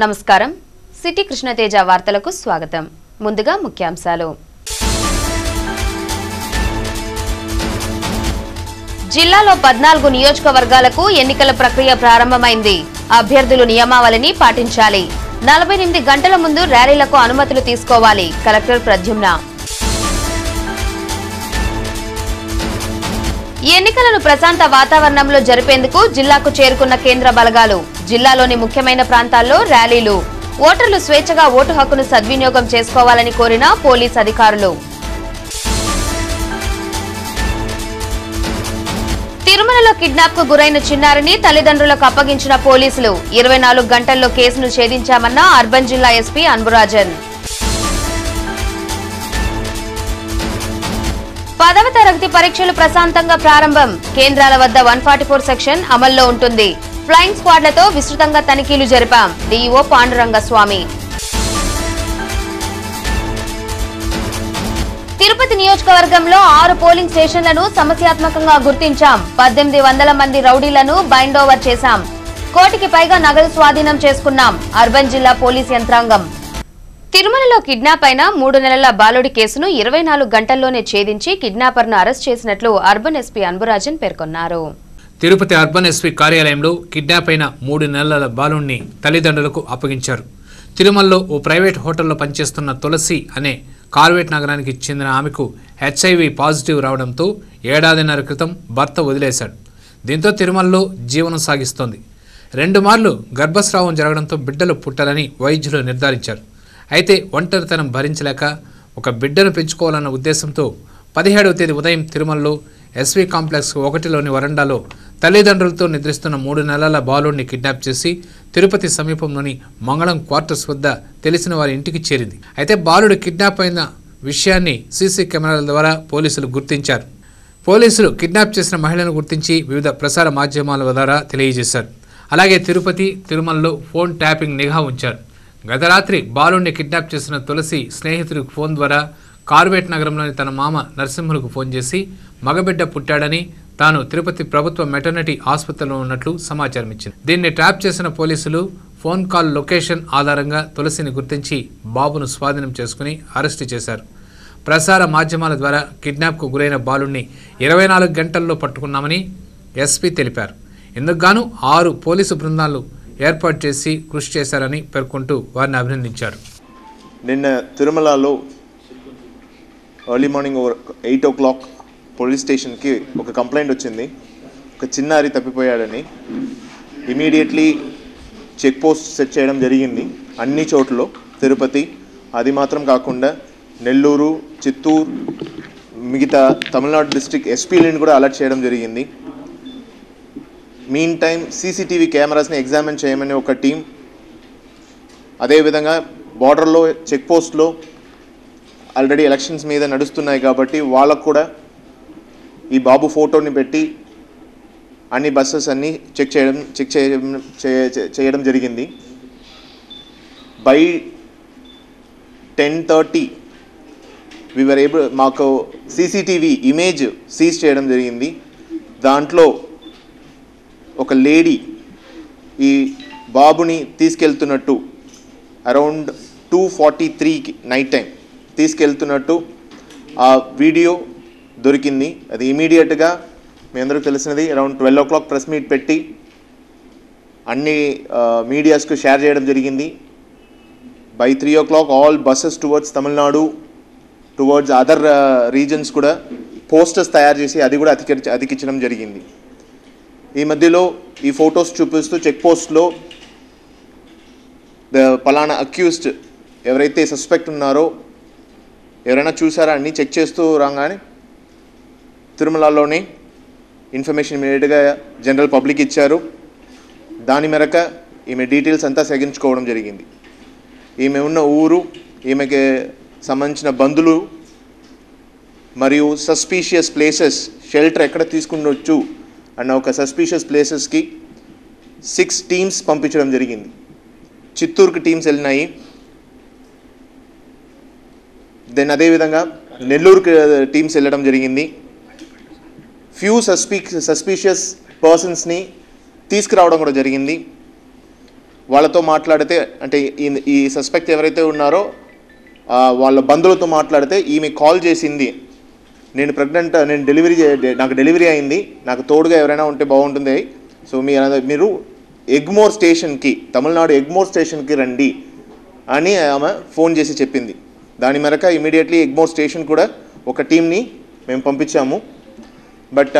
నమస్కారం సిటీ కృష్ణతేజ వార్తలకు స్వాగతం ముందుగా ముఖ్యాంశాలు జిల్లాలో 14 నియోజకవర్గాలకు ఎన్నికల ప్రక్రియ ప్రారంభమైంది అభ్యర్థులు నియమావళిని పాటించాలి 48 గంటల ముందు ర్యాలీలకు అనుమతులు తీసుకోవాలి కలెక్టర్ ప్రద్యుమ్న ఎన్నికలను ప్రశాంత వాతావరణంలో జరిపేందుకు జిల్లాకు చేరుకున్న కేంద్ర బలగాలు జిల్లాలోని ముఖ్యమైన ప్రాంతాల్లో ర్యాలీలు ఓటర్లు స్వేచ్ఛగా ఓటు హక్కును సద్వినియోగం చేసుకోవాలని కోరిన పోలీస్ అధికారులు తిరుమలలో కిడ్నాప్ కు గురైన చిన్నారిని తల్లిదండ్రులకు అప్పగించిన పోలీసులు 24 గంటల్లో కేసును ఛేదించామన్న అర్బన్ జిల్లా ఎస్పీ అన్బురాజన్ 10వ తరగతి పరీక్షలు ప్రశాంతంగా ప్రారంభం కేంద్రాల వద్ద 144 సెక్షన్ అమల్లో ఉంటుంది ఫ్లయింగ్ స్క్వాడ్లతో విస్తృతంగా తనిఖీలు జరిపాం డీఈఓ పాండురంగస్వామి తిరుపతి నియోజకవర్గంలో 6 పోలింగ్ స్టేషన్లను సమస్యాత్మకంగా గుర్తించాం 1800 మంది రౌడీలను బైండ్ ఓవర్ చేశాం కోటికి పైగా నగదు స్వాధీనం చేసుకున్నాం అర్బన్ జిల్లా పోలీస్ యంత్రాంగం తిరుమలలో కిడ్నాప్ అయిన 3 నెలల బాలుడి కేసును 24 గంటల్లోనే ఛేదించి కిడ్నాపర్ను అరెస్ట్ చేసినట్లు అర్బన్ ఎస్పీ అన్బురాజన్ పేర్కొన్నారు తిరుపతి అర్బన్ ఎస్పీ కార్యాలయంలో కిడ్నాప్ అయిన 3 నెలల బాలుడిని తల్లిదండ్రులకు అప్పగించారు తిరుమలలో ఓ ప్రైవేట్ హోటల్లో పనిచేస్తున్న తులసి అనే కార్వేట్ నగరానికి చెందిన ఆమెకు హెచ్ఐవి పాజిటివ్ రావడంతో ఏడాదిన్నర క్రితం భర్త వదిలేశాడు దీంతో తిరుమలలో జీవనం సాగిస్తోంది 2 మార్లు గర్భస్రావం జరగడంతో బిడ్డలు పుట్టాలని వైద్యులు నిర్ధారించారు అయితే ఒంటరితనం భరించలేక ఒక బిడ్డను పెంచుకోవాలన్న ఉద్దేశంతో 17వ తేదీ ఉదయం తిరుమలలో ఎస్వి కాంప్లెక్స్ 1లోని వరండాలో తల్లిదండ్రులతో నిద్రిస్తున్న 3 నెలల బాలుడిని కిడ్నాప్ చేసి తిరుపతి సమీపంలోని మంగళం క్వార్టర్స్ వద్ద తెలిసిన వారి ఇంటికి చేరింది అయితే బాలుడు కిడ్నాప్ అయిన విషయాన్ని సీసీ కెమెరాల ద్వారా పోలీసులు గుర్తించారు పోలీసులు కిడ్నాప్ చేసిన మహిళను గుర్తించి వివిధ ప్రసార మాధ్యమాల ద్వారా తెలియజేశారు అలాగే తిరుపతి తిరుమలలో ఫోన్ ట్యాపింగ్ నిఘా ఉంచారు గత రాత్రి బాలుడిని కిడ్నాప్ చేసిన తులసి స్నేహితుడికి ఫోన్ ద్వారా కార్వేట్ నగరంలోని తన మామ నరసింహులకు ఫోన్ చేసి మగబిడ్డ పుట్టాడని తాను తిరుపతి ప్రభుత్వ మెటర్నిటీ ఆసుపత్రిలో ఉన్నట్లు సమాచారం ఇచ్చింది దీన్ని ట్రాప్ చేసిన పోలీసులు ఫోన్ కాల్ లొకేషన్ ఆధారంగా తులసిని గుర్తించి బాబును స్వాధీనం చేసుకుని అరెస్టు చేశారు ప్రసార మాధ్యమాల ద్వారా కిడ్నాప్కు గురైన బాలుడిని 24 గంటల్లో పట్టుకున్నామని ఎస్పీ తెలిపారు ఇందుకు గాను 6 పోలీసు బృందాలు ఏర్పాటు చేసి కృషి చేశారని పేర్కొంటూ వారిని అభినందించారు నిన్న తిరుమలలో ఎర్లీ మార్నింగ్ 8 o'clock పోలీస్ స్టేషన్కి ఒక కంప్లైంట్ వచ్చింది ఒక చిన్నారి తప్పిపోయాడని ఇమీడియట్లీ చెక్ పోస్ట్ సెట్ చేయడం జరిగింది అన్ని చోట్ల తిరుపతి అది మాత్రం కాకుండా నెల్లూరు చిత్తూరు మిగతా తమిళనాడు డిస్ట్రిక్ట్ ఎస్పీలను కూడా అలర్ట్ చేయడం జరిగింది మీన్ టైం సీసీటీవీ కెమెరాస్ని ఎగ్జామిన్ చేయమని ఒక టీం అదేవిధంగా బార్డర్లో చెక్ పోస్ట్లో ఆల్రెడీ ఎలక్షన్స్ మీద నడుస్తున్నాయి కాబట్టి వాళ్ళకు కూడా ఈ బాబు ఫోటోని పెట్టి అన్ని బస్సెస్ అన్నీ చెక్ చేయడం జరిగింది బై 10:30 వీఆర్ ఏబుల్ మాకు సీసీటీవీ ఇమేజ్ సీజ్ చేయడం జరిగింది దాంట్లో ఒక లేడీ ఈ బాబుని తీసుకెళ్తున్నట్టు అరౌండ్ 2:43కి నైట్ టైం తీసుకెళ్తున్నట్టు ఆ వీడియో దొరికింది అది ఇమీడియట్గా మీ అందరికీ తెలిసినది అరౌండ్ 12 o'clock ప్రెస్ మీట్ పెట్టి అన్ని మీడియాస్కు షేర్ చేయడం జరిగింది by 3 o'clock all buses towards Tamil Nadu towards other reasons కూడా పోస్టర్స్ తయారు చేసి అది కూడా అతికించడం జరిగింది ఈ మధ్యలో ఈ ఫొటోస్ చూపిస్తూ చెక్ పోస్ట్లో పలానా అక్యూజ్డ్ ఎవరైతే సస్పెక్ట్ ఉన్నారో ఎవరైనా చూసారా అని చెక్ చేస్తూ రాగానే తిరుమలలోనే ఇన్ఫర్మేషన్ ఇమీడియట్గా జనరల్ పబ్లిక్ ఇచ్చారు దాని మేరకు ఈమె డీటెయిల్స్ అంతా సేకరించుకోవడం జరిగింది ఈమె ఉన్న ఊరు ఈమెకి సంబంధించిన బంధువులు మరియు సస్పీషియస్ ప్లేసెస్ షెల్టర్ ఎక్కడ తీసుకుండొచ్చు అన్న ఒక సస్పీషియస్ ప్లేసెస్కి 6 టీమ్స్ పంపించడం జరిగింది చిత్తూరుకి టీమ్స్ వెళ్ళినాయి దెన్ అదేవిధంగా నెల్లూరుకి టీమ్స్ వెళ్ళడం జరిగింది ఫ్యూ సస్పీషియస్ పర్సన్స్ని తీసుకురావడం కూడా జరిగింది వాళ్ళతో మాట్లాడితే అంటే ఈ సస్పెక్ట్ ఎవరైతే ఉన్నారో వాళ్ళ బంధువులతో మాట్లాడితే ఈమె కాల్ చేసింది, నేను ప్రెగ్నెంట్, నేను నాకు డెలివరీ అయింది, నాకు తోడుగా ఎవరైనా ఉంటే బాగుంటుంది, సో మీరు ఎగ్మోర్ స్టేషన్కి, తమిళనాడు ఎగ్మోర్ స్టేషన్కి రండి అని ఆమె ఫోన్ చేసి చెప్పింది. దాని మేరకు ఇమీడియట్లీ ఎగ్మోర్ స్టేషన్ కూడా ఒక టీంని మేము పంపించాము. బట్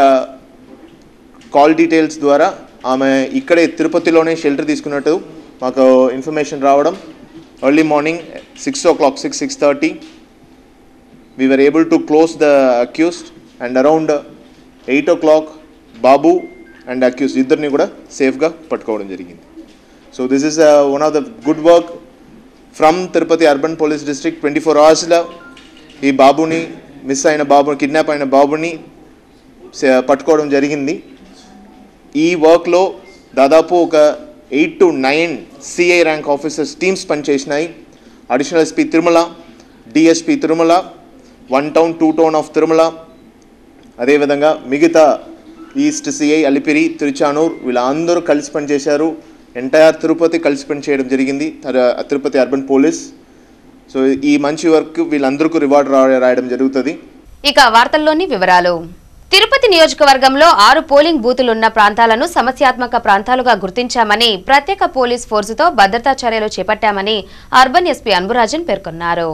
కాల్ డీటెయిల్స్ ద్వారా ఆమె ఇక్కడే తిరుపతిలోనే షెల్టర్ తీసుకున్నట్టు మాకు ఇన్ఫర్మేషన్ రావడం, early morning 6 o'clock, 6:30 we were able to close the accused, and around 8 o'clock Babu and accused ఇద్దరిని కూడా సేఫ్గా పట్టుకోవడం జరిగింది. So this is one of the good work from Tirupati urban police district. 24 hours ఈ బాబుని కిడ్నాప్ అయిన బాబుని పట్టుకోవడం జరిగింది. ఈ వర్క్లో దాదాపు ఒక 8 to 9 CI rank officers teams పనిచేసినాయి. Additional SP Tirumala, DSP Tirumala, 1 town 2 town of Tirumala, అదేవిధంగా మిగతా ఈస్ట్ సిఐ అలిపిరి, తిరుచానూర్ వీళ్ళందరూ కలిసి పనిచేశారు. ఎంటైర్ తిరుపతి కలిసి పనిచేయడం జరిగింది, తిరుపతి అర్బన్ పోలీస్. సో ఈ మంచి వర్క్ వీళ్ళందరికీ రివార్డ్ రాయడం జరుగుతుంది. ఇక వార్తల్లోని వివరాలు. తిరుపతి నియోజకవర్గంలో 6 పోలింగ్ బూతులున్న ప్రాంతాలను సమస్యాత్మక ప్రాంతాలుగా గుర్తించామని, ప్రత్యేక పోలీస్ ఫోర్సుతో భద్రతా చర్యలు చేపట్టామని అర్బన్ ఎస్పీ అన్బురాజన్ పేర్కొన్నారు.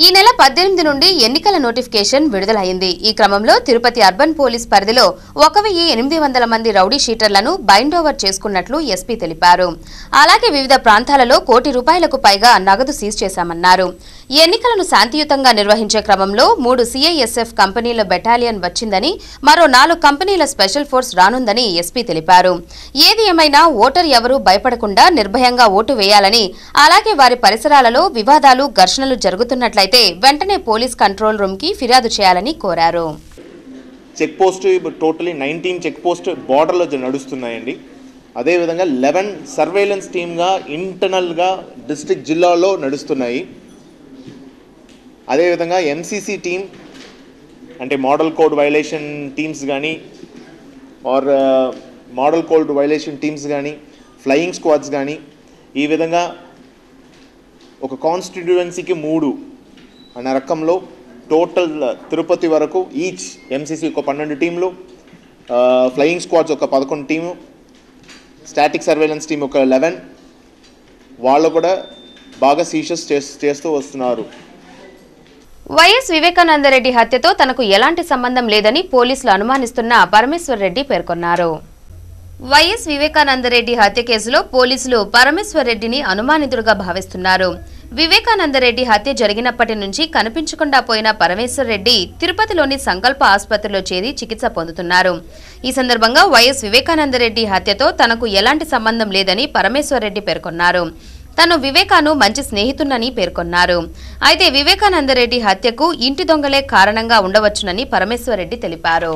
ఈ నెల 18 నుండి ఎన్నికల నోటిఫికేషన్ విడుదలైంది. ఈ క్రమంలో తిరుపతి అర్బన్ పోలీస్ పరిధిలో 1800 మంది రౌడీ షీటర్లను బైండ్ ఓవర్ చేసుకున్నట్లు ఎస్పీ తెలిపారు. అలాగే వివిధ ప్రాంతాలలో ₹1 కోటి పైగా నగదు సీజ్ చేశామన్నారు. ఎన్నికలను శాంతియుతంగా నిర్వహించే క్రమంలో 3 సిఐఎస్ఎఫ్ కంపెనీల బెటాలియన్ వచ్చిందని, మరో 4 కంపెనీల స్పెషల్ ఫోర్స్ రానుందని ఎస్పీ తెలిపారు. ఏది ఏమైనా ఓటర్ ఎవరూ భయపడకుండా నిర్భయంగా ఓటు వేయాలని, అలాగే వారి పరిసరాలలో వివాదాలు, ఘర్షణలు జరుగుతున్నట్లయితే వెంటనే పోలీస్ కంట్రోల్ రూమ్ కి ఫిర్యాదు చేయాలని కోరారు. Check post totally 19 check post బార్డర్లో నడుస్తున్నాయండి. అదేవిధంగా 11 సర్వేలెన్స్ టీమ్గా ఇంటర్నల్గా డిస్ట్రిక్ట్ జిల్లాలో నడుస్తున్నాయి. అదేవిధంగా ఎంసీసీ టీమ్ అంటే మోడల్ కోడ్ వైలేషన్ టీమ్స్ కానీ or model code violation teams కానీ, ఫ్లయింగ్ స్క్వాడ్స్ కానీ, ఈ విధంగా ఒక కాన్స్టిట్యుయెన్సీకి 3 అన్న రకంలో టోటల్ తిరుపతి వరకు ఈచ్ ఎంసీసీ ఒక 12 టీంలు, ఫ్లయింగ్ స్క్వాడ్స్ ఒక 11 టీము, స్టాటిక్ సర్వేలెన్స్ టీమ్ ఒక 11, వాళ్ళు కూడా బాగా సీషస్ చేస్తూ వస్తున్నారు. వైఎస్ వివేకానందరెడ్డి హత్యతో తనకు ఎలాంటి సంబంధం లేదని పోలీసులు అనుమానిస్తున్న పరమేశ్వర్ రెడ్డి పేర్కొన్నారు. వైఎస్ వివేకానందరెడ్డి హత్య కేసులో పోలీసులు పరమేశ్వర్ రెడ్డిని అనుమానితుడిగా భావిస్తున్నారు. వివేకానందరెడ్డి హత్య జరిగినప్పటి నుంచి కనిపించకుండా పోయిన పరమేశ్వర్ రెడ్డి తిరుపతిలోని సంకల్ప ఆసుపత్రిలో చేరి చికిత్స పొందుతున్నారు. ఈ సందర్భంగా వైఎస్ వివేకానందరెడ్డి హత్యతో తనకు ఎలాంటి సంబంధం లేదని పరమేశ్వర్ రెడ్డి పేర్కొన్నారు. తను వివేకాను మంచి స్నేహితునని పేర్కొన్నారు. అయితే వివేకానందరెడ్డి హత్యకు ఇంటి దొంగలే కారణంగా ఉండవచ్చునని పరమేశ్వర్ రెడ్డి తెలిపారు.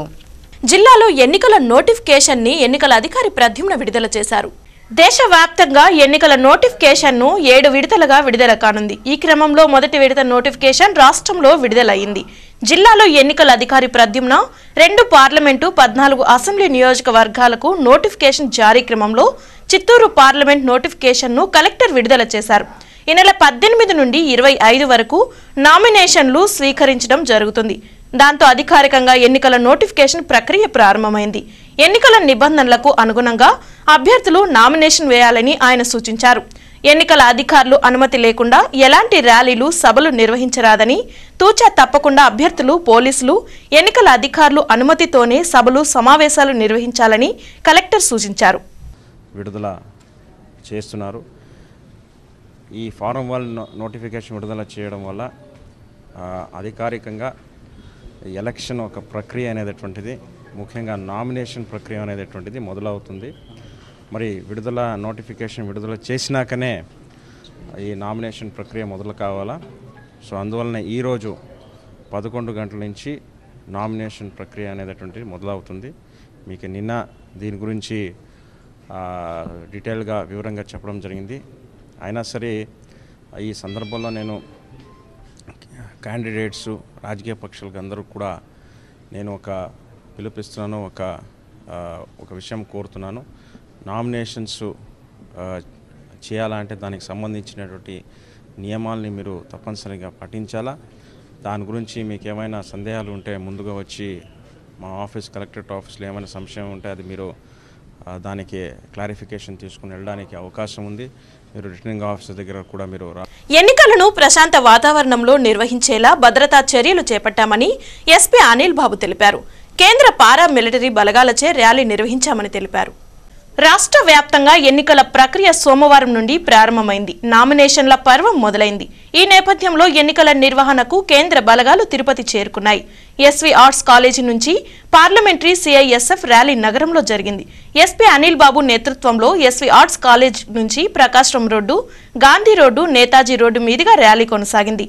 జిల్లాలో ఎన్నికల నోటిఫికేషన్ ని ఎన్నికల అధికారి ప్రద్యుమ్న విడుదల చేశారు. దేశవ్యాప్తంగా ఎన్నికల నోటిఫికేషన్ను 7 విడతలుగా విడుదల కానుంది. ఈ క్రమంలో మొదటి విడత నోటిఫికేషన్ రాష్ట్రంలో విడుదలైంది. జిల్లాలో ఎన్నికల అధికారి ప్రద్యుమ్న 2 పార్లమెంటు, 14 అసెంబ్లీ నియోజకవర్గాలకు నోటిఫికేషన్ జారీ క్రమంలో చిత్తూరు పార్లమెంట్ నోటిఫికేషన్ను కలెక్టర్ విడుదల చేశారు. ఈ నెల 18 నుండి 25 వరకు నామినేషన్లు స్వీకరించడం జరుగుతుంది. దాంతో అధికారికంగా ఎన్నికల నోటిఫికేషన్ ప్రక్రియ ప్రారంభమైంది. ఎన్నికల నిబంధనలకు అనుగుణంగా అభ్యర్థులు నామినేషన్ వేయాలని ఆయన సూచించారు. ఎన్నికల అధికారులు అనుమతి లేకుండా ఎలాంటి ర్యాలీలు, సభలు నిర్వహించరాదని, తూచా తప్పకుండా అభ్యర్థులు, పోలీసులు, ఎన్నికల అధికారులు అనుమతితోనే సభలు, సమావేశాలు నిర్వహించాలని కలెక్టర్ సూచించారు. విడుదల చేస్తున్నారు. ఈ ఫారం 1 నోటిఫికేషన్ విడుదల చేయడం వల్ల అధికారికంగా ఎలక్షన్ ఒక ప్రక్రియ అనేటటువంటిది, ముఖ్యంగా నామినేషన్ ప్రక్రియ అనేటటువంటిది మొదలవుతుంది. మరి నోటిఫికేషన్ విడుదల చేసినాకనే ఈ నామినేషన్ ప్రక్రియ మొదలు కావాలా. సో అందువలన ఈరోజు 11 గంటల నుంచి నామినేషన్ ప్రక్రియ అనేటటువంటిది మొదలవుతుంది. మీకు నిన్న దీని గురించి డీటెయిల్గా వివరంగా చెప్పడం జరిగింది. అయినా సరే ఈ సందర్భంలో నేను క్యాండిడేట్స్, రాజకీయ పక్షాలకు అందరూ కూడా నేను ఒక పిలుపిస్తున్నాను, ఒక విషయం కోరుతున్నాను. నామినేషన్స్ చేయాలంటే దానికి సంబంధించినటువంటి నియమాల్ని మీరు తప్పనిసరిగా పాటించాలా. దాని గురించి మీకు ఏమైనా సందేహాలు ఉంటే ముందుగా వచ్చి మా ఆఫీస్ కలెక్టరేట్ ఆఫీస్లో ఏమైనా సంశయం ఉంటే అది మీరు దానికి క్లారిఫికేషన్ తీసుకుని వెళ్ళడానికి అవకాశం ఉంది. మీరు రిటర్నింగ్ ఆఫీసర్ దగ్గర కూడా మీరు ఎన్నికలను ప్రశాంత వాతావరణంలో నిర్వహించేలా భద్రతా చర్యలు చేపట్టామని ఎస్పీ అనిల్ బాబు తెలిపారు. కేంద్ర పారా మిలిటరీ బలగాలచే ర్యాలీ నిర్వహించామని తెలిపారు. రాష్ట్ర వ్యాప్తంగా ఎన్నికల ప్రక్రియ సోమవారం నుండి ప్రారంభమైంది. నామినేషన్ల పర్వం మొదలైంది. ఈ నేపథ్యంలో ఎన్నికల నిర్వహణకు కేంద్ర బలగాలు తిరుపతి చేరుకున్నాయి. ఎస్వి ఆర్ట్స్ కాలేజీ నుంచి పార్లమెంటరీ సిఐఎస్ఎఫ్ ర్యాలీ నగరంలో జరిగింది. ఎస్పీ అనిల్ బాబు నేతృత్వంలో ఎస్వి ఆర్ట్స్ కాలేజ్ నుంచి Prakasam road, Gandhi road, Netaji road మీదుగా ర్యాలీ కొనసాగింది.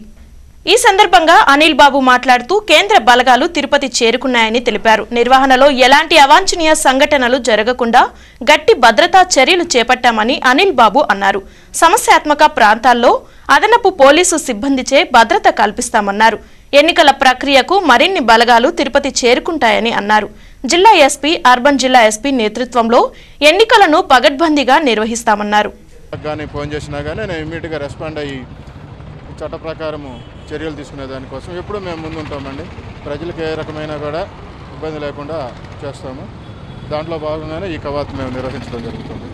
ఈ సందర్భంగా అనిల్ బాబు మాట్లాడుతూ కేంద్ర బలగాలు తిరుపతి చేరుకున్నాయని తెలిపారు. నిర్వహణలో ఎలాంటి అవాంఛనీయ సంఘటనలు జరగకుండా గట్టి భద్రతా చర్యలు చేపట్టామని అనిల్ బాబు అన్నారు. సమస్యాత్మక ప్రాంతాల్లో అదనపు పోలీసు సిబ్బందిచే భద్రత కల్పిస్తామన్నారు. ఎన్నికల ప్రక్రియకు మరిన్ని బలగాలు తిరుపతి చేరుకుంటాయని అన్నారు. జిల్లా ఎస్పీ, అర్బన్ జిల్లా ఎస్పీ నేతృత్వంలో ఎన్నికలను పగడ్బందీగా నిర్వహిస్తామన్నారు. చట్ట ప్రకారము చర్యలు తీసుకునే దానికోసం ఎప్పుడు మేము ముందుంటామండి. ప్రజలకు ఏ రకమైన కూడా ఇబ్బంది లేకుండా చేస్తాము. దాంట్లో భాగంగానే ఈ కవాతు మేము నిర్వహించడం జరుగుతుంది.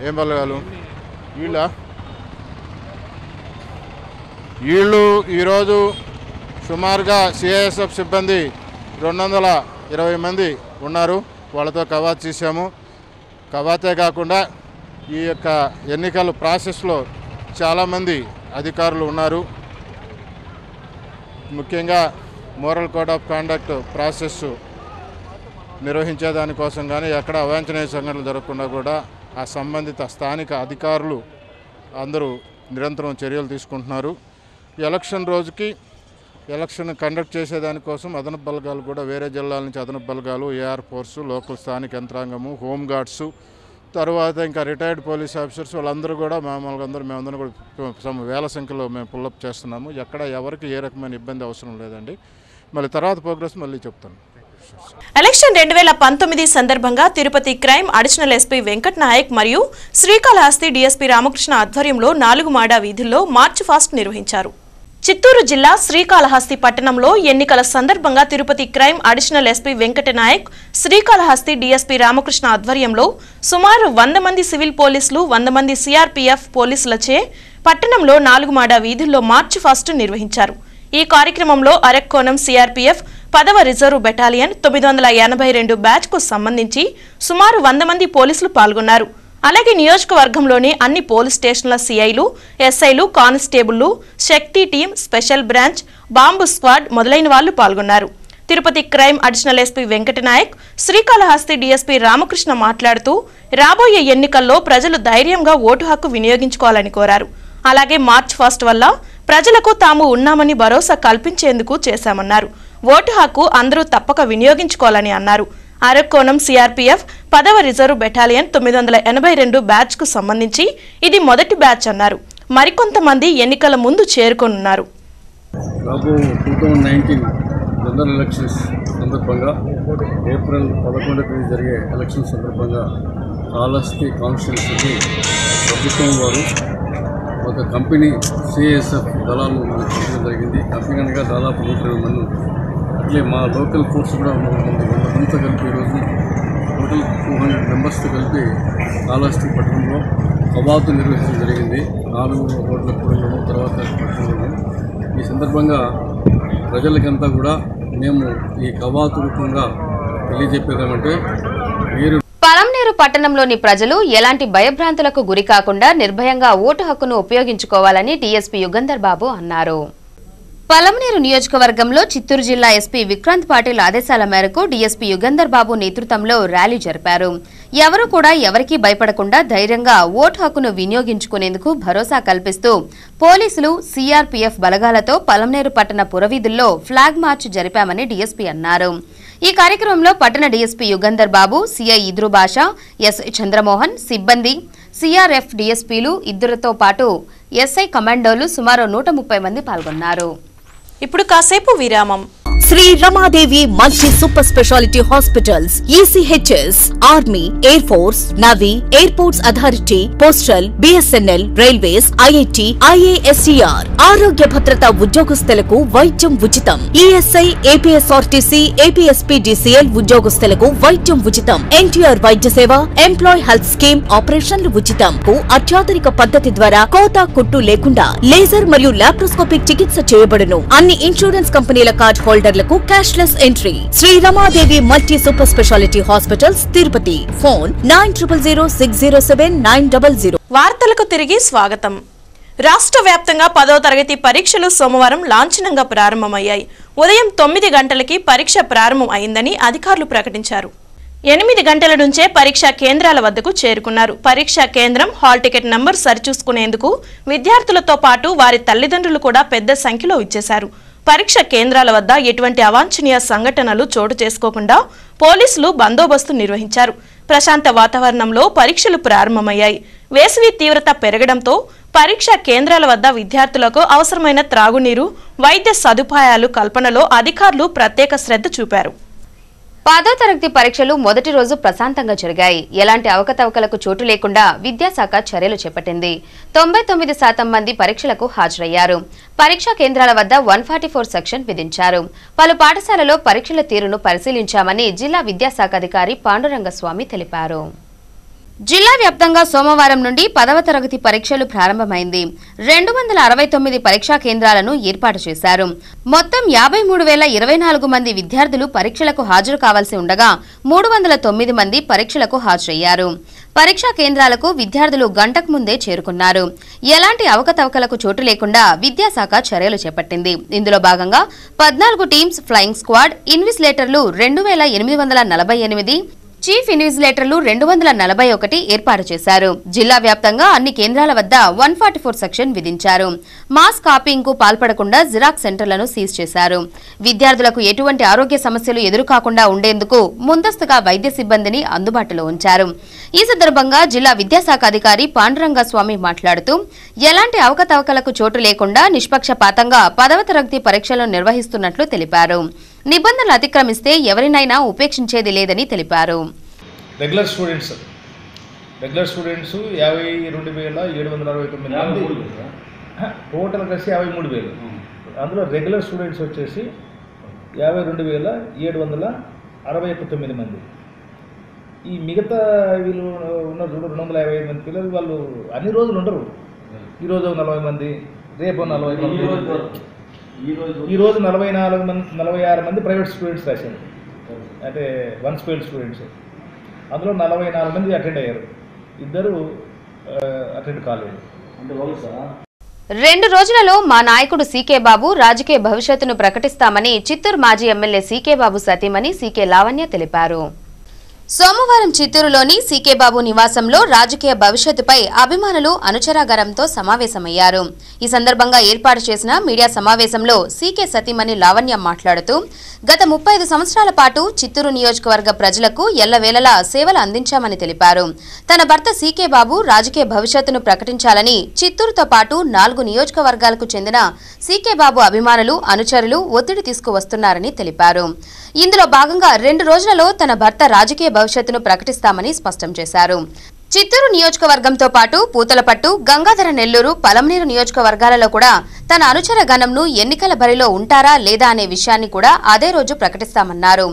ఏం బలగాలు? వీళ్ళు ఈరోజు సుమారుగా సిఐఎస్ఎఫ్ సిబ్బంది 220 మంది ఉన్నారు. వాళ్ళతో కవాతు చేశాము. కవాతే కాకుండా ఈ యొక్క ఎన్నికల ప్రాసెస్లో చాలామంది అధికారులు ఉన్నారు. ముఖ్యంగా moral code of conduct process నిర్వహించేదానికోసం కానీ ఎక్కడ అవాంఛనీయ సంఘటనలు జరగకుండా కూడా ఆ సంబంధిత స్థానిక అధికారులు అందరూ నిరంతరం చర్యలు తీసుకుంటున్నారు. ఎలక్షన్ రోజుకి ఎలక్షన్ కండక్ట్ చేసేదానికోసం అదనపు బలగాలు కూడా వేరే జిల్లాల నుంచి అదనపు బలగాలు, ఏఆర్ ఫోర్సు, లోకల్ స్థానిక యంత్రాంగము, హోంగార్డ్సు, తర్వాత ఇంకా రిటైర్డ్ పోలీస్ ఆఫీసర్స్ వాళ్ళందరూ కూడా మామూలుగా మేమందరం కూడా వేల సంఖ్యలో మేము పుల్లప్ చేస్తున్నాము. ఎక్కడ ఎవరికి ఏ రకమైన ఇబ్బంది అవసరం లేదండి. మళ్ళీ తర్వాత ప్రోగ్రెస్ మళ్ళీ చెప్తాను. ఎలక్షన్ 2019 సందర్భంగా Tirupati crime additional SP Venkat Nayak మరియు శ్రీకాళహస్తి డీఎస్పీ రామకృష్ణ ఆధ్వర్యంలో 4 మాడా వీధుల్లో మార్చ్ ఫాస్ట్ నిర్వహించారు. చిత్తూరు జిల్లా శ్రీకాళహస్తి పట్టణంలో ఎన్నికల సందర్భంగా Tirupati crime additional SP Venkata Nayak, Srikalahasti DSP Ramakrishna ఆధ్వర్యంలో సుమారు 100 మంది సివిల్ పోలీసులు, 100 మంది సిఆర్పీఎఫ్ పోలీసులచే పట్టణంలో 4 మాడా వీధుల్లో మార్చ్ ఫాస్ట్ నిర్వహించారు. ఈ కార్యక్రమంలో అరక్కోణం సిఆర్పీఎఫ్ 10వ రిజర్వ్ బెటాలియన్ 982 బ్యాచ్కు సంబంధించి సుమారు 100 మంది పోలీసులు పాల్గొన్నారు. అలాగే నియోజకవర్గంలోని అన్ని పోలీస్ స్టేషన్ల సిఐలు, ఎస్ఐలు, కానిస్టేబుళ్లు, Shakti team, special branch, bomb squad మొదలైన వాళ్లు పాల్గొన్నారు. Tirupati crime additional SP Venkata Nayak, Srikalahasti DSP Ramakrishna మాట్లాడుతూ రాబోయే ఎన్నికల్లో ప్రజలు ధైర్యంగా ఓటు హక్కు వినియోగించుకోవాలని కోరారు. అలాగే మార్చ్ ఫస్ట్ వల్ల ప్రజలకు తాము ఉన్నామని భరోసా కల్పించేందుకు చేశామన్నారు. ఓటు హక్కు అందరూ తప్పక వినియోగించుకోవాలని అన్నారు. అరక్కోణం సిఆర్పీఎఫ్ 10వ రిజర్వ్ బెటాలియన్ 982 బ్యాచ్కు సంబంధించి ఇది మొదటి బ్యాచ్ అన్నారు. మరికొంతమంది ఎన్నికల ముందు చేరుకోనున్నారు. 2019 జనరల్ ఎలక్షన్స్ సందర్భంగా ఏప్రిల్ 11వ తేదీ జరిగే ఎలక్షన్ సందర్భంగా కాళహస్తి కాన్స్టిట్యున్సీకి ప్రభుత్వం వారు ఒక కంపెనీ సిఐఎస్ఎఫ్ దళాలను పంపడం జరిగింది. కంపెనీ అనగా దాదాపు 120 మంది. అట్లే మా లోకల్ ఫోర్స్ కూడా 100 మందితో కలిపి ఈరోజు టోటల్ 200 మెంబర్స్తో కలిపి కాళహస్తి పట్టణంలో కవాతు నిర్వహించడం జరిగింది. 4 రోడ్ల కూడలను తర్వాత పట్టణంలో. ఈ సందర్భంగా ప్రజలకంతా కూడా మేము ఈ కవాతు రూపంగా తెలియజెప్పేదేమంటే పలంనేరు పట్టణంలోని ప్రజలు ఎలాంటి భయభ్రాంతులకు గురి కాకుండా నిర్భయంగా ఓటు హక్కును ఉపయోగించుకోవాలని డీఎస్పీ యుగంధర్ బాబు అన్నారు. పలంనేరు నియోజకవర్గంలో చిత్తూరు జిల్లా ఎస్పీ విక్రాంత్ పాటిల్ ఆదేశాల మేరకు డీఎస్పీ యుగంధర్ బాబు నేతృత్వంలో ర్యాలీ జరిపారు. ఎవరు కూడా ఎవరికీ భయపడకుండా ధైర్యంగా ఓటు హక్కును వినియోగించుకునేందుకు భరోసా కల్పిస్తూ పోలీసులు, సిఆర్పీఎఫ్ బలగాలతో పలంనేరు పట్టణ పురవీధుల్లో ఫ్లాగ్ మార్చ్ జరిపామని డీఎస్పీ అన్నారు. ఈ కార్యక్రమంలో పట్టణ డీఎస్పీ యుగంధర్ బాబు, సిఐ ఇద్రు బాషా, ఎస్ చంద్రమోహన్, సిబ్బంది, సిఆర్ఎఫ్ డీఎస్పీలు 2తో పాటు ఎస్ఐ కమాండోలు సుమారు 130 మంది పాల్గొన్నారు. ఇప్పుడు కాసేపు విరామం. Sri Ramadevi multi super speciality hospitals, ECHS, army, air force, navy, airports authority, postal, BSNL, railways, IIT, IASER. ఆరోగ్య భద్రత ఉద్యోగస్తులకు వైద్యం ఉచితం. ESI, APSRTC, APSPDCL ఉద్యోగస్తులకు వైద్యం ఉచితం. NTR వైద్య సేవ, ఎంప్లాయ్ హెల్త్ స్కీమ్ ఆపరేషన్లు ఉచితం. అత్యాధునిక పద్ధతి ద్వారా కోత కుట్టు లేకుండా లేజర్ మరియు లాప్రోస్కోపిక్ చికిత్స చేయబడును. అన్ని ఇన్సూరెన్స్ కంపెనీల కార్డ్ హోల్డర్లకు cashless entry. Shri Ramadevi multi super speciality hospitals, Tirupati. Phone 9000607900. వార్తలకు తిరిగి స్వాగతం. రాష్ట్ర వ్యాప్తంగా 10వ తరగతి పరీక్షలు సోమవారం లాంఛనంగా ప్రారంభమయ్యాయి. ఉదయం 9 గంటలకి పరీక్ష ప్రారంభం అయిందని అధికారులు ప్రకటించారు. 8 గంటల నుంచే పరీక్షా కేంద్రాల వద్దకు చేరుకున్నారు. పరీక్షా కేంద్రం, హాల్ టికెట్ నంబర్ సరిచూసుకునేందుకు విద్యార్థులతో పాటు వారి తల్లిదండ్రులు కూడా పెద్ద సంఖ్యలో ఇచ్చేశారు. పరీక్ష కేంద్రాల వద్ద ఎటువంటి అవాంఛనీయ సంఘటనలు చోటు చేసుకోకుండా పోలీసులు బందోబస్తు నిర్వహించారు. ప్రశాంత వాతావరణంలో పరీక్షలు ప్రారంభమయ్యాయి. వేసవి తీవ్రత పెరగడంతో పరీక్షా కేంద్రాల వద్ద విద్యార్థులకు అవసరమైన త్రాగునీరు, వైద్య సదుపాయాలు కల్పనలో అధికారులు ప్రత్యేక శ్రద్ధ చూపారు. 10వ తరగతి పరీక్షలు మొదటి రోజు ప్రశాంతంగా జరిగాయి. ఎలాంటి అవకతవకలకు చోటు లేకుండా విద్యాశాఖ చర్యలు చేపట్టింది. 99% మంది పరీక్షలకు హాజరయ్యారు. పరీక్షా కేంద్రాల వద్ద 144 సెక్షన్ విధించారు. పలు పాఠశాలలో పరీక్షల తీరును పరిశీలించామని జిల్లా విద్యాశాఖ అధికారి పాండురంగస్వామి తెలిపారు. జిల్లా వ్యాప్తంగా సోమవారం నుండి 10వ తరగతి పరీక్షలు ప్రారంభమైంది. 269 పరీక్షా కేంద్రాలను ఏర్పాటు చేశారు. మొత్తం 53,024 మంది విద్యార్థులు పరీక్షలకు హాజరు కావాల్సి ఉండగా 309 మంది పరీక్షలకు హాజరయ్యారు. పరీక్షా కేంద్రాలకు విద్యార్థులు గంటకు ముందే చేరుకున్నారు. ఎలాంటి అవకతవకలకు చోటు లేకుండా విద్యాశాఖ చర్యలు చేపట్టింది. ఇందులో భాగంగా 14 టీమ్స్, ఫ్లయింగ్ స్క్వాడ్, ఇన్విజిలేటర్లు 2848, చీఫ్ ఇన్విజిలేటర్లు 241 ఏర్పాటు చేశారు. జిల్లా వ్యాప్తంగా అన్ని కేంద్రాల వద్ద 144 సెక్షన్ విధించారు. మాస్ కాపీయింగ్ కు పాల్పడకుండా జిరాక్స్ సెంటర్లను సీజ్ చేశారు. విద్యార్థులకు ఎటువంటి ఆరోగ్య సమస్యలు ఎదురుకాకుండా ఉండేందుకు ముందస్తుగా వైద్య సిబ్బందిని అందుబాటులో ఉంచారు. ఈ సందర్భంగా జిల్లా విద్యాశాఖ అధికారి పాండురంగస్వామి మాట్లాడుతూ ఎలాంటి అవకతవకలకు చోటు లేకుండా నిష్పక్షపాతంగా 10వ తరగతి పరీక్షలను నిర్వహిస్తున్నట్లు తెలిపారు. నిబంధనలు అతిక్రమిస్తే ఎవరినైనా ఉపేక్షించేది లేదని తెలిపారు. రెగ్యులర్ స్టూడెంట్స్ 52,769 మంది, టోటల్ కలిసి 53,000. అందులో రెగ్యులర్ స్టూడెంట్స్ వచ్చేసి 52,769 మంది. ఈ మిగతా వీళ్ళు ఉన్నారు చూడు 255 మంది పిల్లలు, వాళ్ళు అన్ని రోజులు ఉండరు. ఈరోజు 40 మంది, రేపు 40 మంది, ఈరోజు 46 మంది ప్రైవేట్ స్టూడెంట్స్ రాశారు, అంటే వన్ స్పేల్ స్టూడెంట్స్. అందులో 44 మంది అటెండ్ అయ్యారు, 2 అటెండ్ కాలేదు. 2 రోజులలో మా నాయకుడు సీకే బాబు రాజకీయ భవిష్యత్తును ప్రకటిస్తామని చిత్తూరు మాజీ ఎమ్మెల్యే సీకే బాబు సతీమణి సీకే లావణ్య తెలిపారు. సోమవారం చిత్తూరులోని సీకే బాబు నివాసంలో రాజకీయ భవిష్యత్తుపై అభిమానులు అనుచరాగారంతో సమావేశమయ్యారు. ఈ సందర్భంగా ఏర్పాటు చేసిన మీడియా సమావేశంలో సీకే సతీమణి లావణ్య మాట్లాడుతూ గత 35 సంవత్సరాల పాటు చిత్తూరు నియోజకవర్గ ప్రజలకు ఎల్లవేళలా సేవలు అందించామని తెలిపారు. తన భర్త సీకే బాబు రాజకీయ భవిష్యత్తును ప్రకటించాలని చిత్తూరుతో పాటు 4 నియోజకవర్గాలకు చెందిన సీకే బాబు అభిమానులు, అనుచరులు ఒత్తిడి తీసుకువస్తున్నారని తెలిపారు. ఇందులో భాగంగా 2 రోజులలో తన భర్త రాజకీయ భవిష్యత్తును ప్రకటిస్తామని స్పష్టం చేశారు. చిత్తూరు నియోజకవర్గంతో పాటు పూతలపట్టు, గంగాధర నెల్లూరు, పలమనేరు నియోజకవర్గాలలో కూడా తన అనుచర గణంను ఎన్నికల బరిలో ఉంటారా లేదా అనే విషయాన్ని కూడా అదే రోజు ప్రకటిస్తామన్నారు.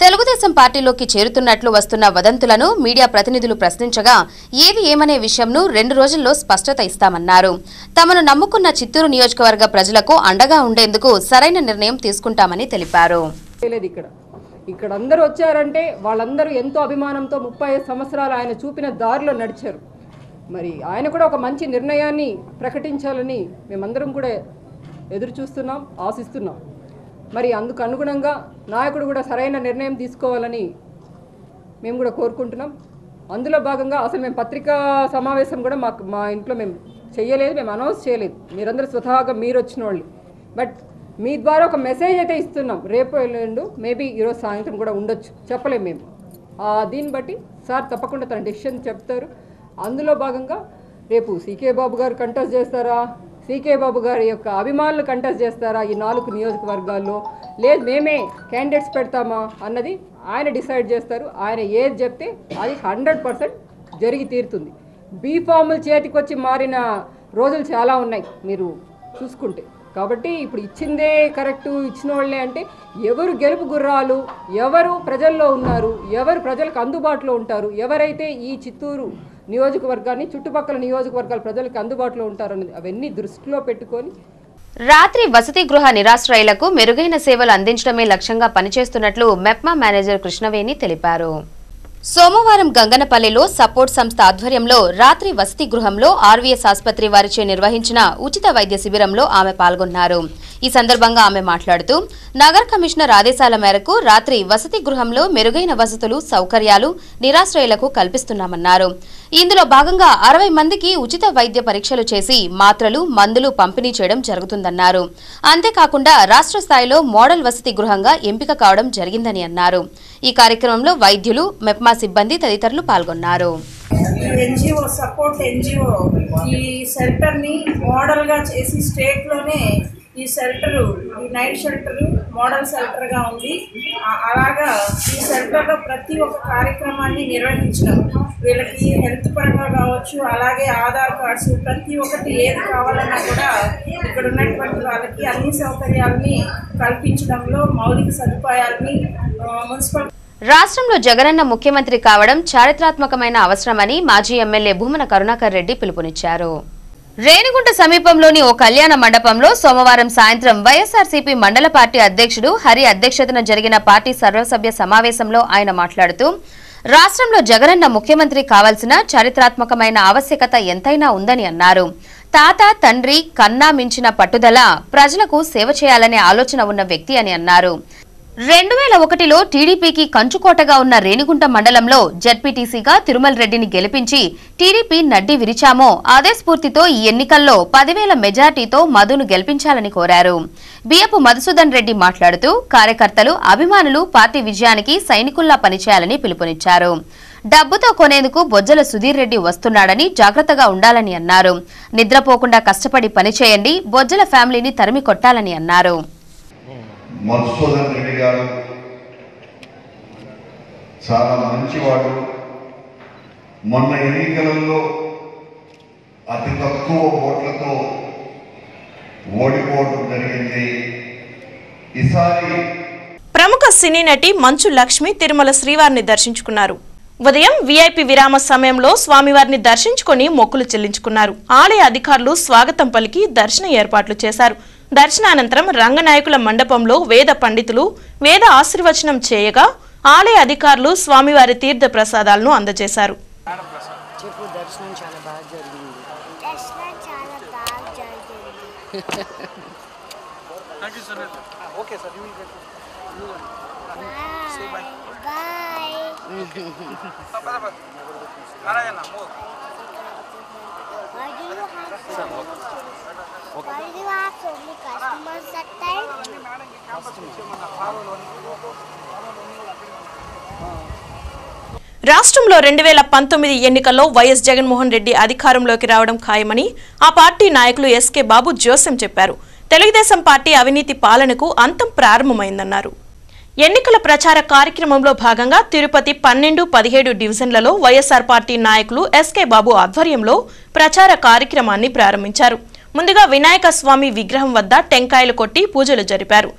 తెలుగుదేశం పార్టీలోకి చేరుతున్నట్లు వస్తున్న వదంతులను మీడియా ప్రతినిధులు ప్రశ్నించగా ఏది ఏమనే విషయంను 2 రోజుల్లో స్పష్టత ఇస్తామన్నారు. తమను నమ్ముకున్న చిత్తూరు నియోజకవర్గ ప్రజలకు అండగా ఉండేందుకు సరైన నిర్ణయం తీసుకుంటామని తెలిపారు. ఇక్కడ అందరూ వచ్చారంటే వాళ్ళందరూ ఎంతో అభిమానంతో 35 సంవత్సరాలు ఆయన చూపిన దారిలో నడిచారు. మరి ఆయన కూడా ఒక మంచి నిర్ణయాన్ని ప్రకటించాలని మేమందరం కూడా ఎదురు చూస్తున్నాం, ఆశిస్తున్నాం. మరి అందుకు అనుగుణంగా నాయకుడు కూడా సరైన నిర్ణయం తీసుకోవాలని మేము కూడా కోరుకుంటున్నాం. అందులో భాగంగా అసలు మేము పత్రికా సమావేశం కూడా మా ఇంట్లో మేము చేయలేదు, మేము అనౌన్స్ చేయలేదు. మీరందరూ స్వతహాగా మీరు వచ్చిన వాళ్ళు. బట్ మీ ద్వారా ఒక మెసేజ్ అయితే ఇస్తున్నాం. రేపు ఎల్లుండు మేబీ ఈరోజు సాయంత్రం కూడా ఉండొచ్చు, చెప్పలేము మేము. దీన్ని బట్టి సార్ తప్పకుండా తన డెసిషన్ చెప్తారు. అందులో భాగంగా రేపు సీకే బాబు గారు కంటెస్ట్ చేస్తారా, సీకే బాబు గారి యొక్క అభిమానులు కంటెస్ట్ చేస్తారా ఈ 4 నియోజకవర్గాల్లో, లేదు మేమే క్యాండిడేట్స్ పెడతామా అన్నది ఆయన డిసైడ్ చేస్తారు. ఆయన ఏది చెప్తే అది 100% జరిగి తీరుతుంది. బీఫాములు చేతికి వచ్చి మారిన రోజులు చాలా ఉన్నాయి మీరు చూసుకుంటే. కాబట్టి ఇప్పుడు ఇచ్చిందే కరెక్టు, ఇచ్చిన వాళ్ళే అంటే ఎవరు గెలుపు గుర్రాలు, ఎవరు ప్రజల్లో ఉన్నారు, ఎవరు ప్రజలకు అందుబాటులో ఉంటారు, ఎవరైతే ఈ చిత్తూరు నియోజకవర్గాన్ని చుట్టుపక్కల నియోజకవర్గాల ప్రజలకు అందుబాటులో ఉంటారన్నది అవన్నీ దృష్టిలో పెట్టుకొని రాత్రి వసతి గృహ నిరాశ్రయులకు మెరుగైన సేవలు అందించడమే లక్ష్యంగా పనిచేస్తున్నట్లు మెప్మా మేనేజర్ కృష్ణవేణి తెలిపారు. సోమవారం గంగనపల్లిలో సపోర్ట్ సంస్థ ఆధ్వర్యంలో రాత్రి వసతి గృహంలో ఆర్వీఎస్ ఆసుపత్రి వారిచే నిర్వహించిన ఉచిత వైద్య శిబిరంలో ఆమె పాల్గొన్నారు. ఈ సందర్భంగా ఆమె మాట్లాడుతూ నగర కమిషనర్ ఆదేశాల మేరకు రాత్రి వసతి గృహంలో మెరుగైన వసతులు, సౌకర్యాలు నిరాశ్రయులకు కల్పిస్తున్నామన్నారు. ఇందులో భాగంగా 60 మందికి ఉచిత వైద్య పరీక్షలు చేసి మాత్రలు, మందులు పంపిణీ చేయడం జరుగుతుందన్నారు. అంతేకాకుండా రాష్ట్ర స్థాయిలో మోడల్ వసతి గృహంగా ఎంపిక కావడం జరిగిందని అన్నారు. ఈ కార్యక్రమంలో వైద్యులు, మెప్మా సిబ్బంది తదితరులు పాల్గొన్నారు. ఎన్జిఓ సపోర్ట్ ఎన్జిఓ ఈ షెల్టర్ని మోడల్గా చేసి స్టేట్లోనే ఈ షెల్టరు, ఈ నైట్ షెల్టర్ మోడల్ షెల్టర్గా ఉంది. అలాగా ఈ షెల్టర్లో ప్రతి ఒక్క కార్యక్రమాన్ని నిర్వహించడం, వీళ్ళకి హెల్త్ పరంగా కావచ్చు, అలాగే ఆధార్ కార్డ్స్ ప్రతి ఒక్కటి ఏది కావాలన్నా కూడా ఇక్కడ ఉన్నటువంటి వాళ్ళకి అన్ని సౌకర్యాలని కల్పించడంలో మౌలిక సదుపాయాలని మున్సిపల్. రాష్ట్రంలో జగనన్న ముఖ్యమంత్రి కావడం చారిత్రాత్మకమైన అవసరమని మాజీ ఎమ్మెల్యే భూమన కరుణాకర్ రెడ్డి పిలుపునిచ్చారు. రేణిగుంట సమీపంలోని ఓ కళ్యాణ మండపంలో సోమవారం సాయంత్రం వైఎస్ఆర్సీపీ మండల పార్టీ అధ్యక్షుడు హరి అధ్యక్షతన జరిగిన పార్టీ సర్వసభ్య సమావేశంలో ఆయన మాట్లాడుతూ రాష్ట్రంలో జగనన్న ముఖ్యమంత్రి కావాల్సిన చారిత్రాత్మకమైన ఆవశ్యకత ఎంతైనా ఉందని అన్నారు. తాత, తండ్రి కన్నా మించిన పట్టుదల, ప్రజలకు సేవ చేయాలనే ఆలోచన ఉన్న వ్యక్తి అని అన్నారు. 2001లో టీడీపీకి కంచుకోటగా ఉన్న రేణిగుంట మండలంలో జడ్పీటీసీగా తిరుమల రెడ్డిని గెలిపించి టీడీపీ నడ్డి విరిచామో అదే స్ఫూర్తితో ఈ ఎన్నికల్లో 10,000 మెజార్టీతో మధును గెలిపించాలని కోరారు. బియ్యపు మధుసూదన్ రెడ్డి మాట్లాడుతూ కార్యకర్తలు, అభిమానులు పార్టీ విజయానికి సైనికుల్లా పనిచేయాలని పిలుపునిచ్చారు. డబ్బుతో కొనేందుకు బొజ్జల సుధీర్ రెడ్డి వస్తున్నాడని జాగ్రత్తగా ఉండాలని అన్నారు. నిద్రపోకుండా కష్టపడి పనిచేయండి, బొజ్జల ఫ్యామిలీని తరిమి కొట్టాలని అన్నారు. మధుసూదన్ రెడ్డి గారు చాలా మంచివాడు. మొన్న ఎన్నికలలో అతి తక్కువ ఓట్లతో ఓడిపోవడం జరిగింది. ఈసారి ప్రముఖ సినీ నటి మంచు లక్ష్మి తిరుమల శ్రీవారిని దర్శించుకున్నారు. ఉదయం వీఐపీ విరామ సమయంలో స్వామివారిని దర్శించుకుని మొక్కులు చెల్లించుకున్నారు. ఆలయ అధికారులు స్వాగతం పలికి దర్శన ఏర్పాట్లు చేశారు. దర్శనానంతరం రంగనాయకుల మండపంలో వేద పండితులు వేద ఆశీర్వచనం చేయగా ఆలయ అధికారులు స్వామివారి తీర్థ ప్రసాదాలను అందజేశారు. Why do you have so many customers at time? రాష్ట్రంలో 2019 ఎన్నికల్లో వైఎస్ జగన్మోహన్ రెడ్డి అధికారంలోకి రావడం ఖాయమని ఆ పార్టీ నాయకులు ఎస్కే బాబు జోసెం చెప్పారు. తెలుగుదేశం పార్టీ అవినీతి పాలనకు అంతం ప్రారంభమైందన్నారు. ఎన్నికల ప్రచార కార్యక్రమంలో భాగంగా తిరుపతి 12, 17 డివిజన్లలో వైఎస్ఆర్ పార్టీ నాయకులు ఎస్కే బాబు ఆధ్వర్యంలో ప్రచార కార్యక్రమాన్ని ప్రారంభించారు. ముందుగా వినాయక స్వామి విగ్రహం వద్ద టెంకాయలు కొట్టి పూజలు జరిపారు.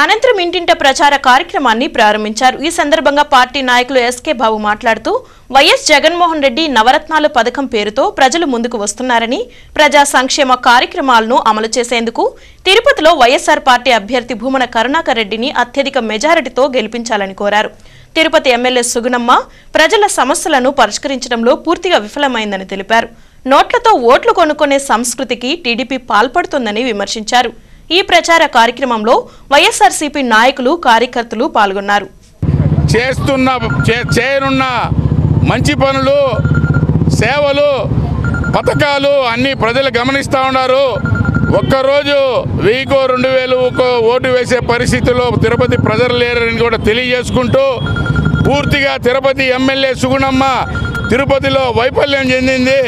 అనంతరం ఇంటింట ప్రచార కార్యక్రమాన్ని ప్రారంభించారు. ఈ సందర్భంగా పార్టీ నాయకులు ఎస్కే బాబు మాట్లాడుతూ వైఎస్ జగన్మోహన్ రెడ్డి నవరత్నాలు పథకం పేరుతో ప్రజలు ముందుకు వస్తున్నారని, ప్రజా సంక్షేమ కార్యక్రమాలను అమలు చేసేందుకు తిరుపతిలో వైఎస్ఆర్ పార్టీ అభ్యర్థి భూమన కరుణాకర్ రెడ్డిని అత్యధిక మెజారిటీతో గెలిపించాలని కోరారు. తిరుపతి ఎమ్మెల్యే సుగుణమ్మ ప్రజల సమస్యలను పరిష్కరించడంలో పూర్తిగా విఫలమైందని తెలిపారు. నోట్లతో ఓట్లు కొనుక్కునే సంస్కృతికి టీడీపీ పాల్పడుతుందని విమర్శించారు. ఈ ప్రచార కార్యక్రమంలో వైఎస్ఆర్సీపీ నాయకులు, కార్యకర్తలు పాల్గొన్నారు. చేయనున్న మంచి పనులు, సేవలు, పథకాలు అన్ని ప్రజలు గమనిస్తూ ఉన్నారు. ఒక్కరోజు 1000కో 2000కో ఓటు వేసే పరిస్థితిలో తిరుపతి ప్రజలు లేరని కూడా తెలియజేసుకుంటూ, పూర్తిగా తిరుపతి ఎమ్మెల్యే సుగుణమ్మ తిరుపతిలో వైఫల్యం చెందింది.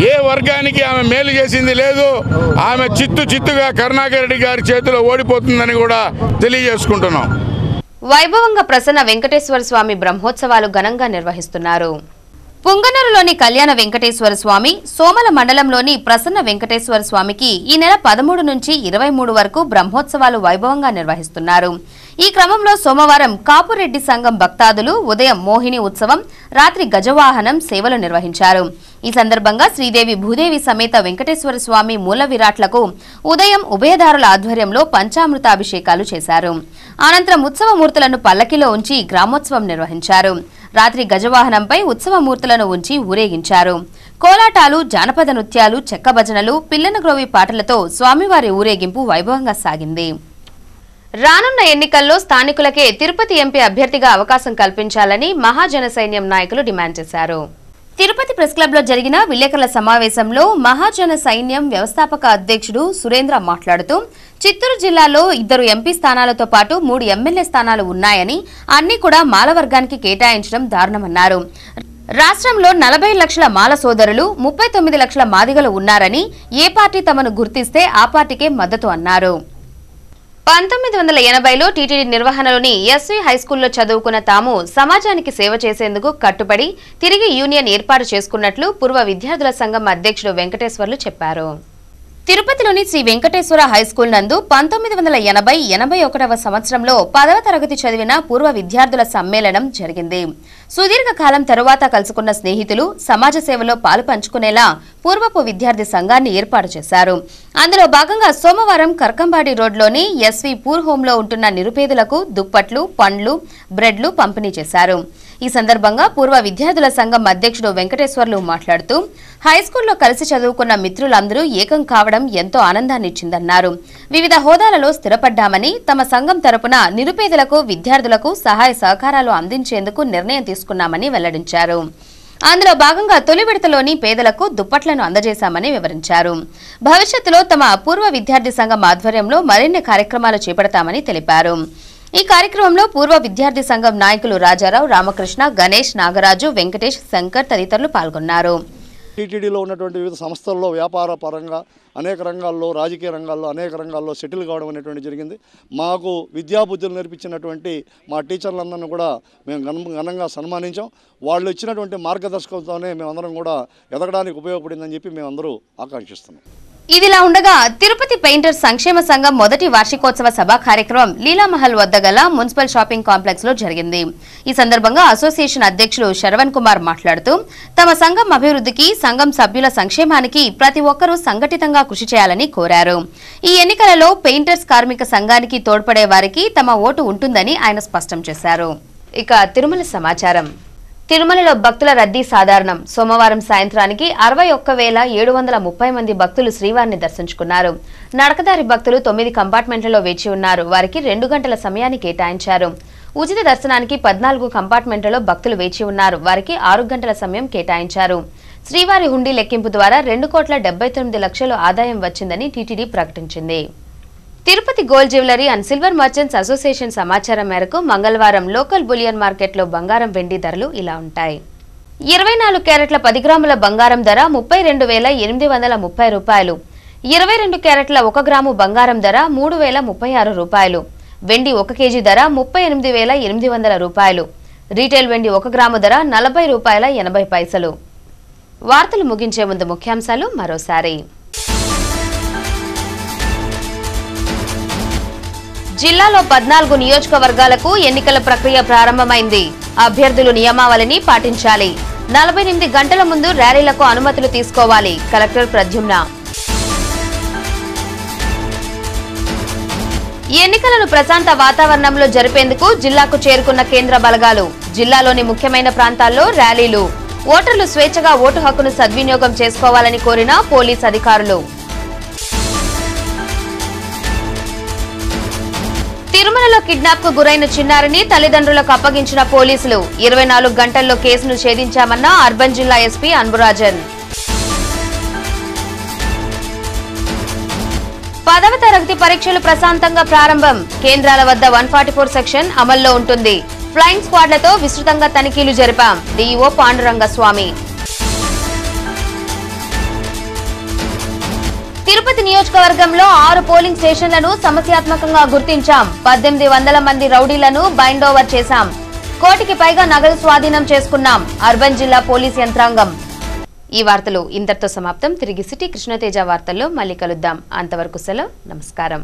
ఏ వర్గానికి ఆమె మేలు చేసింది లేదు. ఆమె చిత్తుగా కరుణాకర్ రెడ్డి గారి చేతిలో ఓడిపోతుందని కూడా తెలియజేసుకుంటున్నాం. వైభవంగా ప్రసన్న వెంకటేశ్వర స్వామి బ్రహ్మోత్సవాలు ఘనంగా నిర్వహిస్తున్నారు. పుంగనూరులోని కళ్యాణ వెంకటేశ్వర స్వామి, సోమల మండలంలోని ప్రసన్న వెంకటేశ్వర స్వామికి ఈ నెల 13 నుంచి 23 వరకు బ్రహ్మోత్సవాలు వైభవంగా నిర్వహిస్తున్నారు. ఈ క్రమంలో సోమవారం కాపురెడ్డి సంఘం భక్తాదులు ఉదయం మోహిని ఉత్సవం, రాత్రి గజవాహనం సేవలు నిర్వహించారు. ఈ సందర్భంగా శ్రీదేవి భూదేవి సమేత వెంకటేశ్వర స్వామి మూల విరాట్లకు ఉదయం ఉభయదారుల ఆధ్వర్యంలో పంచామృతాభిషేకాలు చేశారు. అనంతరం ఉత్సవమూర్తులను పల్లకిలో ఉంచి గ్రామోత్సవం నిర్వహించారు. రాత్రి గజవాహనంపై ఉత్సవమూర్తులను ఉంచి ఊరేగించారు. కోలాటాలు, జానపద నృత్యాలు, చెక్క భజనలు, పిల్లనగ్రోవి పాటలతో స్వామివారి ఊరేగింపు వైభవంగా సాగింది. రానున్న ఎన్నికల్లో స్థానికులకే తిరుపతి ఎంపీ అభ్యర్థిగా అవకాశం కల్పించాలని మహాజన సైన్యం నాయకులు డిమాండ్ చేశారు. తిరుపతి ప్రెస్ క్లబ్ లో జరిగిన విలేకరుల సమావేశంలో మహాజన సైన్యం వ్యవస్థాపక అధ్యక్షుడు సురేంద్ర మాట్లాడుతూ చిత్తూరు జిల్లాలో 2 ఎంపీ స్థానాలతో పాటు 3 ఎమ్మెల్యే స్థానాలు ఉన్నాయని, అన్ని కూడా మాల వర్గానికి కేటాయించడం దారుణమన్నారు. రాష్ట్రంలో 40 లక్షల మాల సోదరులు, 39 లక్షల మాదిగలు ఉన్నారని, ఏ పార్టీ తమను గుర్తిస్తే ఆ పార్టీకే మద్దతు అన్నారు. 1980లో టీటీడీ నిర్వహణలోని ఎస్వి హైస్కూల్లో చదువుకున్న తాము సమాజానికి సేవ చేసేందుకు కట్టుబడి తిరిగి యూనియన్ ఏర్పాటు చేసుకున్నట్లు పూర్వ విద్యార్థుల సంఘం అధ్యక్షుడు వెంకటేశ్వర్లు చెప్పారు. తిరుపతిలోని శ్రీ వెంకటేశ్వర హైస్కూల్ నందు 1980-81వ సంవత్సరంలో 10వ తరగతి చదివిన పూర్వ విద్యార్థుల సమ్మేళనం జరిగింది. సుదీర్ఘకాలం తరువాత కలుసుకున్న స్నేహితులు సమాజ సేవలో పాలు పంచుకునేలా పూర్వపు విద్యార్థి సంఘాన్ని ఏర్పాటు చేశారు. అందులో భాగంగా సోమవారం కర్కంబాడి రోడ్లోని ఎస్వి పూర్ హోంలో ఉంటున్న నిరుపేదలకు దుప్పట్లు, పండ్లు, బ్రెడ్లు పంపిణీ చేశారు. ఈ సందర్భంగా పూర్వ విద్యార్థుల సంఘం అధ్యక్షుడు వెంకటేశ్వర్లు మాట్లాడుతూ హైస్కూల్లో కలిసి చదువుకున్న మిత్రులందరూ ఏకం కావడం ఎంతో ఆనందాన్నిచ్చిందన్నారు. వివిధ హోదాలలో స్థిరపడ్డామని, తమ సంఘం తరపున నిరుపేదలకు, విద్యార్థులకు సహాయ సహకారాలు అందించేందుకు నిర్ణయం తీసుకున్నామని వెల్లడించారు. అందులో భాగంగా తొలి విడతలోని పేదలకు దుప్పట్లను అందజేశామని వివరించారు. భవిష్యత్తులో తమ పూర్వ విద్యార్థి సంఘం ఆధ్వర్యంలో మరిన్ని కార్యక్రమాలు చేపడతామని తెలిపారు. ఈ కార్యక్రమంలో పూర్వ విద్యార్థి సంఘం నాయకులు రాజారావు, రామకృష్ణ, గణేష్, నాగరాజు, వెంకటేష్, శంకర్ తదితరులు పాల్గొన్నారు. టీటీడీలో ఉన్నటువంటి వివిధ సంస్థల్లో వ్యాపార పరంగా అనేక రంగాల్లో, రాజకీయ రంగాల్లో అనేక రంగాల్లో సెటిల్ కావడం అనేటువంటి జరిగింది. మాకు విద్యాబుద్ధులు నేర్పించినటువంటి మా టీచర్లందరినీ కూడా మేము ఘనంగా సన్మానించాం. వాళ్ళు ఇచ్చినటువంటి మార్గదర్శకంతోనే మేమందరం కూడా ఎదగడానికి ఉపయోగపడిందని చెప్పి మేమందరూ ఆకాంక్షిస్తున్నాం. ఇదిలా ఉండగా తిరుపతి పెయింటర్స్ సంక్షేమ సంఘం మొదటి వార్షికోత్సవ సభ కార్యక్రమం లీలామహల్ వద్ద గల మున్సిపల్ షాపింగ్ కాంప్లెక్స్ లో జరిగింది. ఈ సందర్భంగా అసోసియేషన్ అధ్యక్షులు శరవణ్ కుమార్ మాట్లాడుతూ తమ సంఘం అభివృద్ధికి, సంఘం సభ్యుల సంక్షేమానికి ప్రతి ఒక్కరూ సంఘటితంగా కృషి చేయాలని కోరారు. ఈ ఎన్నికలలో పెయింటర్స్ కార్మిక సంఘానికి తోడ్పడే వారికి తమ ఓటు ఉంటుందని ఆయన స్పష్టం చేశారు. ఇక తిరుమల సమాచారం. తిరుమలలో భక్తుల రద్దీ సాధారణం. సోమవారం సాయంత్రానికి 61,730 మంది భక్తులు శ్రీవారిని దర్శించుకున్నారు. నడకదారి భక్తులు 9 కంపార్ట్మెంట్లలో వేచి ఉన్నారు. వారికి 2 గంటల సమయాన్ని కేటాయించారు. ఉచిత దర్శనానికి 14 కంపార్ట్మెంట్లలో భక్తులు వేచి ఉన్నారు. వారికి 6 గంటల సమయం కేటాయించారు. శ్రీవారి హుండీ లెక్కింపు ద్వారా 2,79,00,000 ఆదాయం వచ్చిందని టీటీడీ ప్రకటించింది. Tirupati gold jewellery and silver merchants association సమాచారం మేరకు మంగళవారం లోకల్ బులియన్ మార్కెట్లో బంగారం, వెండి ధరలు ఇలా ఉంటాయి. 24 క్యారెట్ల 10 గ్రాముల బంగారం ధర 32,830 రూపాయలు. 22 క్యారెట్ల 1 గ్రాము బంగారం ధర 3,036 రూపాయలు. వెండి 1 కేజీ ధర 38,800 రూపాయలు. రీటైల్ వెండి 1 గ్రాము ధర 40 రూపాయల 80 పైసలు. వార్తలు ముగించే ముందు ముఖ్యాంశాలు మరోసారి. జిల్లాలో 14 నియోజకవర్గాలకు ఎన్నికల ప్రక్రియ ప్రారంభమైంది. అభ్యర్థులు నియమావళిని పాటించాలి. 48 గంటల ముందు ర్యాలీలకు అనుమతులు తీసుకోవాలి. కలెక్టర్ ప్రద్యుమ్న. ఎన్నికలను ప్రశాంత వాతావరణంలో జరిపేందుకు జిల్లాకు చేరుకున్న కేంద్ర బలగాలు. జిల్లాలోని ముఖ్యమైన ప్రాంతాల్లో ర్యాలీలు. ఓటర్లు స్వేచ్ఛగా ఓటు హక్కును సద్వినియోగం చేసుకోవాలని కోరిన పోలీస్ అధికారులు. తిరుమలలో కిడ్నాప్ కు గురైన చిన్నారిని తల్లిదండ్రులకు అప్పగించిన పోలీసులు. 24 గంటల్లో కేసును ఛేదించామన్న అర్బన్ జిల్లా ఎస్పీ అన్బురాజన్. 10వ తరగతి పరీక్షలు ప్రశాంతంగా ప్రారంభం. కేంద్రాల వద్ద 144 సెక్షన్ అమల్లో ఉంటుంది. ఫ్లయింగ్ స్క్వాడ్లతో విస్తృతంగా తనిఖీలు జరిపాం. డీఈఓ పాండురంగస్వామి. తిరుపతి నియోజకవర్గంలో 6 పోలింగ్ స్టేషన్లను సమస్యాత్మకంగా గుర్తించాం. 1800 మంది రౌడీలను బైండ్ ఓవర్ చేశాం. కోటికి పైగా నగదు స్వాధీనం చేసుకున్నాం. అర్బన్ జిల్లా పోలీస్ యంత్రాంగం. ఈ వార్తలు ఇంతటితో సమాప్తం. తిరిగి సిటీ కృష్ణతేజ వార్తల్లో మళ్ళీ కలుద్దాం. అంతవరకు సెలవు. నమస్కారం.